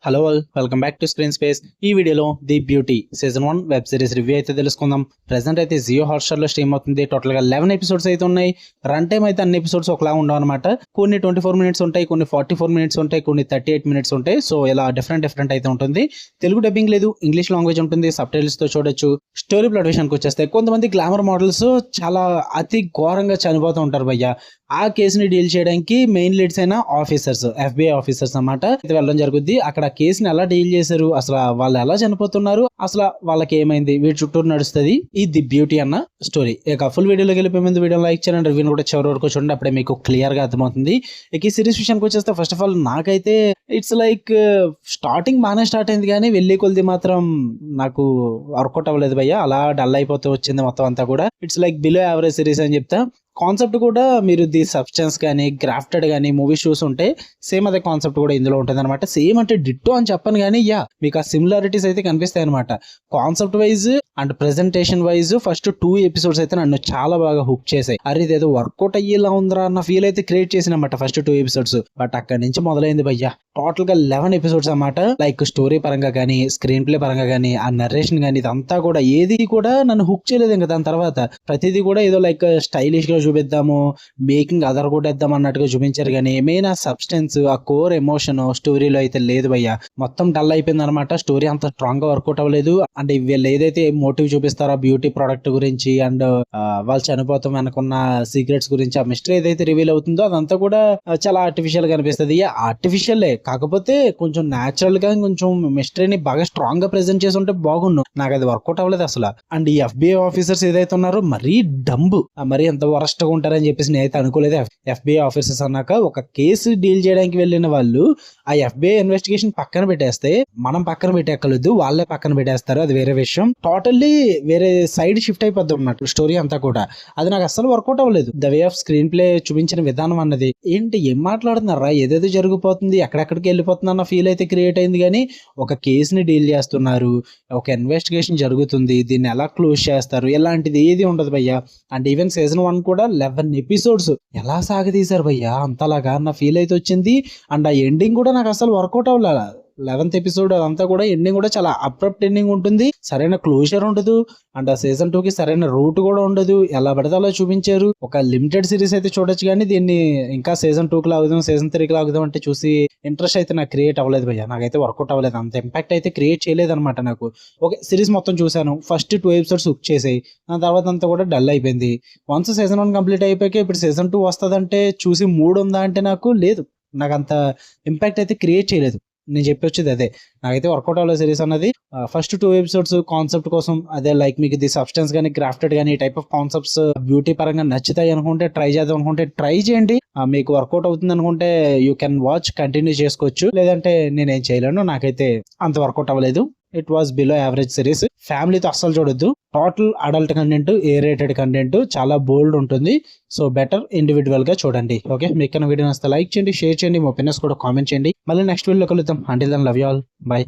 Hello all, welcome back to screen space. ఈ వీడియోలో the beauty season 1 web series review అయితే తెలుసుకుందాం. Present అయితే జియో హాట్స్టార్ లో స్ట్రీమ్ అవుతుంది. టోటల్ గా 11 ఎపిసోడ్స్ అయితే ఉన్నాయి. రన్ టైం అయితే అన్ని ఎపిసోడ్స్ ఒకలా ఉండవు అనమాట. కొన్ని 24 మినిట్స్ ఉంటాయి, కొన్ని 44 మినిట్స్ ఉంటాయి, కొన్ని 38 మినిట్స్ ఉంటాయి. సో ఇలా డిఫరెంట్ అయితే ఉంటుంది. తెలుగు డబ్బింగ్ లేదు, ఇంగ్లీష్ లాంగ్వేజ్ ఉంటుంది, సబ్ టైటిల్స్ తో చూడొచ్చు. స్టోరీ ప్లాట్ విషయానికి వచ్చేస్తే కొంతమంది గ్లామర్ మోడల్స్ చాలా అతి ఘోరంగా చనిపోతూ ఉంటారు భయ్య. ఆ కేసుని డీల్ చేయడానికి మెయిన్ లీడ్స్ అయిన ఆఫీసర్స్, FBI ఆఫీసర్స్ అన్నమాట వెళ్ళడం జరుగుద్ది. అక్కడ కేసుని ఎలా డీల్ చేశారు, అసలు వాళ్ళు ఎలా చనిపోతున్నారు, అసలు వాళ్ళకి ఏమైంది, వీటి చుట్టూరు నడుస్తుంది ఈ ది బ్యూటీ అన్న స్టోరీ. ఇక ఫుల్ వీడియోలోకి వెళ్ళిపోయే ముందు వీడియో లైక్ చేయండి, రివ్యూని కూడా చివరి వరకు చూడండి, అప్పుడే మీకు క్లియర్ గా అర్థమవుతుంది. ఇక ఈ సిరీస్ విషయానికి వచ్చేస్తే ఫస్ట్ ఆఫ్ ఆల్ నాకైతే ఇట్స్ లైక్ స్టార్టింగ్ బాగానే స్టార్ట్ అయింది, కానీ వెళ్ళి కొద్ది మాత్రం నాకు వర్కౌట్ అవ్వలేదు భయ్య. అలా డల్ అయిపోతూ వచ్చింది మొత్తం అంతా కూడా. It's like below average series అని చెప్తా. కాన్సెప్ట్ కూడా మీరు ది సబ్స్టెన్స్ కానీ గ్రాఫ్టెడ్ కానీ మూవీ షూస్ ఉంటే సేమ్ అదే కాన్సెప్ట్ కూడా ఇందులో ఉంటుంది అనమాట. సేమ్ అంటే డిట్టో అని చెప్పను కానీ మీకు ఆ సిమిలారిటీస్ అయితే కనిపిస్తాయి అనమాట. Concept wise and presentation wise first 2 episodes అయితే నన్ను చాలా బాగా హుక్ చేసాయి. అరే ఇదేదో వర్కౌట్ అయ్యేలా ఉందిరా అన్న ఫీల్ అయితే క్రియేట్ చేసినమాట ఫస్ట్ 2 ఎపిసోడ్స్. బట్ అక్కడి నుంచి మొదలైంది భయ్య. టోటల్ గా 11 ఎపిసోడ్స్ అన్నమాట. లైక్ స్టోరీ పరంగా కానీ స్క్రీన్ ప్లే పరంగా కానీ ఆ నరేషన్ కానీ ఇదంతా కూడా ఏది కూడా నన్ను హుక్ చేయలేదు. ఇంకా దాని తర్వాత ప్రతిదీ కూడా ఏదో లైక్ స్టైలిష్ గా చూపిద్దాము, మేకింగ్ అదర్ కొట్టేద్దాం అన్నట్టుగా చూపించారు, కానీ మెయిన్ ఆ సబ్స్టెన్స్, ఆ కోర్ ఎమోషన్ స్టోరీలో అయితే లేదు భయ్య. మొత్తం డల్ అయిపోయింది అనమాట. స్టోరీ అంత స్ట్రాంగ్ గా వర్కౌట్ అవ్వలేదు. అంటే వీళ్ళు ఏదైతే మోటివ్ చూపిస్తారో బ్యూటీ ప్రొడక్ట్ గురించి అండ్ వాళ్ళు చనిపోతాం అనుకున్న సీక్రెట్స్ గురించి, ఆ మిస్టరీ ఏదైతే రివీల్ అవుతుందో అదంతా కూడా చాలా ఆర్టిఫిషియల్ గా అనిపిస్తుంది. ఆర్టిఫిషియల్ కాకపోతే కొంచెం న్యాచురల్ గా కొంచెం మిస్టరీని బాగా స్ట్రాంగ్ గా ప్రెజెంట్ చేసి ఉంటే బాగుండు. నాకు అది వర్కౌట్ అవ్వలేదు అసలు. అండ్ ఈ FBI ఆఫీసర్స్ ఏదైతే ఉన్నారో మరీ డంబు, మరీ ఎంత వరస్ట్ గా ఉంటారని చెప్పేసి నేనైతే అనుకోలేదు. FBI ఆఫీసర్స్ అన్నాక ఒక కేసు డీల్ చేయడానికి వెళ్ళిన వాళ్ళు ఆ FBI ఇన్వెస్టిగేషన్ పక్కన పెట్టేస్తే మనం పక్కన పెట్టేక్కలేదు, వాళ్ళే పక్కన పెట్టేస్తారు, అది వేరే విషయం. టోటల్లీ వేరే సైడ్ షిఫ్ట్ అయిపోద్ది అన్నట్టు స్టోరీ అంతా కూడా. అది నాకు అస్సలు వర్కౌట్ అవ్వలేదు. The way off screen play చూపించిన విధానం అన్నది ఏంటి, ఏం మాట్లాడుతున్నారా, ఏదేదో జరిగిపోతుంది, ఎక్కడెక్కడికి వెళ్ళిపోతుంది అన్న ఫీల్ అయితే క్రియేట్ అయింది. కానీ ఒక కేసుని డీల్ చేస్తున్నారు, ఒక ఇన్వెస్టిగేషన్ జరుగుతుంది, దీన్ని ఎలా క్లోజ్ చేస్తారు, ఇలాంటిది ఏది ఉండదు భయ్య. అండ్ ఈవెన్ సీజన్ 1 కూడా 11 ఎపిసోడ్స్ ఎలా సాగదీశారు భయ్య, అంతలాగా నా ఫీల్ అయితే వచ్చింది. అండ్ ఆ ఎండింగ్ కూడా నాకు అసలు వర్కౌట్ అవ్వలేదు. 11th ఎపిసోడ్ అదంతా కూడా ఎండింగ్ కూడా చాలా అబ్రప్ట్ ఎండింగ్ ఉంటుంది, సరైన క్లోజర్ ఉండదు. అండ్ ఆ సీజన్ 2 కి సరైన రూట్ కూడా ఉండదు, ఎలా పడితే అలా చూపించారు. ఒక లిమిటెడ్ సిరీస్ అయితే చూడొచ్చు, కానీ దీన్ని ఇంకా సీజన్ 2 కి లాగుదాం, సీజన్ 3 కి లాగుదాం అంటే చూసి ఇంట్రెస్ట్ అయితే నాకు క్రియేట్ అవ్వలేదు భయ్య. నాకైతే వర్కౌట్ అవ్వలేదు, అంత ఇంపాక్ట్ అయితే క్రియేట్ చేయలేదు అనమాట నాకు. ఓకే, సిరీస్ మొత్తం చూశాను, ఫస్ట్ 2 ఎపిసోడ్స్ హుక్ చేసాయి, దాని తర్వాత అంతా కూడా డల్ అయిపోయింది. వన్స్ సీజన్ 1 కంప్లీట్ అయిపోయాక ఇప్పుడు సీజన్ 2 వస్తుందంటే చూసి మూడ్ ఉందా అంటే నాకు లేదు. నాకు అంత ఇంపాక్ట్ అయితే క్రియేట్ చేయలేదు. నేను చెప్పొచ్చేది అదే, నాకైతే వర్కౌట్ అవ్వలేదు సిరీస్ అన్నది. ఫస్ట్ 2 ఎపిసోడ్స్ కాన్సెప్ట్ కోసం అదే, లైక్ మీకు ది సబ్స్టెన్స్ కానీ గ్రాఫ్టెడ్ కానీ ఈ టైప్ ఆఫ్ కాన్సెప్ట్స్ బ్యూటీ పరంగా నచ్చుతాయి అనుకుంటే, ట్రై చేద్దాం అనుకుంటే ట్రై చేయండి. మీకు వర్కౌట్ అవుతుంది అనుకుంటే యూ కెన్ వాచ్, కంటిన్యూ చేసుకోవచ్చు. లేదంటే నేనేం చేయలేను, నాకైతే అంత వర్కౌట్ అవ్వలేదు. It was below average series. ఫ్యామిలీతో అస్సలు చూడొద్దు. Total adult content, A rated content, చాలా బోల్డ్ ఉంటుంది. సో బెటర్ ఇండివిజువల్ గా చూడండి. ఓకే, మీకు వీడియో నచ్చితే లైక్ చేయండి, షేర్ చేయండి, మీ ఒపీనియన్స్ కూడా కామెంట్ చేయండి. మళ్ళీ నెక్స్ట్ వీడియోలో కలుద్దాం. Until then love you all, by.